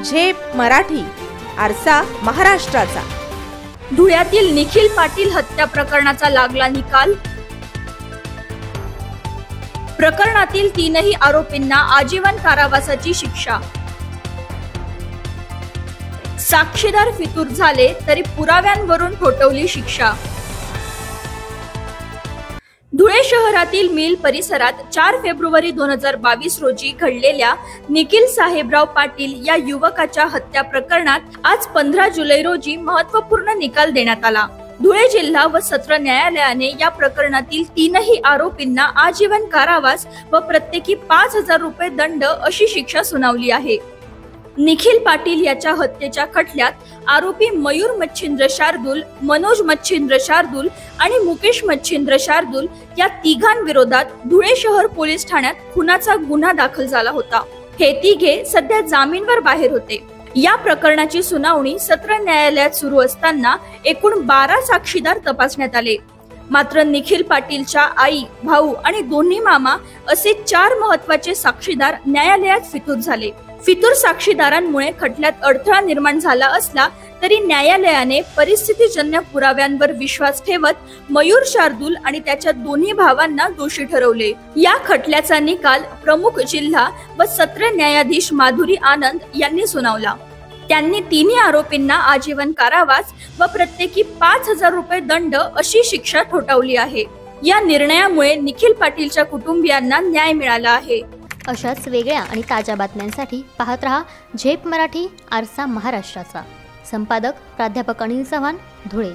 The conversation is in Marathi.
झेप मराठी, आरसा महाराष्ट्राचा। धुळ्यातील निखिल पाटील हत्या प्रकरणाचा लागला निकाल। प्रकरणातील 3ही आरोपींना आजीवन कारावासाची शिक्षा। साक्षीदार फितूर झाले तरी पुराव्यांवरून ठोठवली शिक्षा। धुळे शहरातील मिल परिसरात 4 फेब्रुवारी 2022 रोजी घडलेल्या निखिल साहेबराव पाटील या युवकाच्या हत्या प्रकरणात आज 15 जुलै रोजी महत्त्वपूर्ण निकाल देण्यात आला। धुळे जिल्हा व सत्र न्यायालयाने या प्रकरणातील 3ही आरोपींना आजीवन कारावास व प्रत्येकी 5,000 रुपये दंड अशी शिक्षा सुनावली आहे। निखिल पाटील याच्या हत्येच्या खटल्यात आरोपी मयूर मच्छिंद्र शार्दूल, मनोज मच्छिंद्र शार्दूल आणि मुकेश मच्छिंद्र शार्दूल या तिघांविरोधात धुळे शहर पोलीस ठाण्यात खुनाचा गुन्हा दाखल झाला होता। हे तिघे सध्या जामीनवर बाहेर होते। या प्रकरणाची सुनावणी सत्र न्यायालयात सुरू असताना एकूण 12 साक्षीदार तपासण्यात आले। मात्र निखिल पाटीलच्या आई, भाऊ आणि दोन्ही मामा असे 4 महत्त्वाचे साक्षीदार न्यायालयात फितूर झाले। फितूर साक्षीदारांमुळे खटल्यात अडथळा निर्माण झाला असला तरी न्यायालयाने परिस्थितीजन्य पुराव्यांवर विश्वास ठेवत मयूर शार्दूल आणि त्याच्या दोन्ही भावांना दोषी ठरवले। या खटल्याचा निकाल प्रमुख जिल्हा व सत्र न्यायाधीश माधुरी आनंद यांनी सुनावला। त्यांनी 3ही आरोपींना आजीवन कारावास व प्रत्येकी 5,000 रुपये दंड अशी शिक्षा ठोठावली आहे। या निर्णयामुळे निखिल पाटीलच्या कुटुंबियांना न्याय मिळाला आहे। अशाच वेगळ्या आणि ताज्या बातम्यांसाठी पाहत रहा झेप मराठी, आरसा महाराष्ट्राचा। संपादक प्राध्यापक अनिल चव्हाण, धुळे।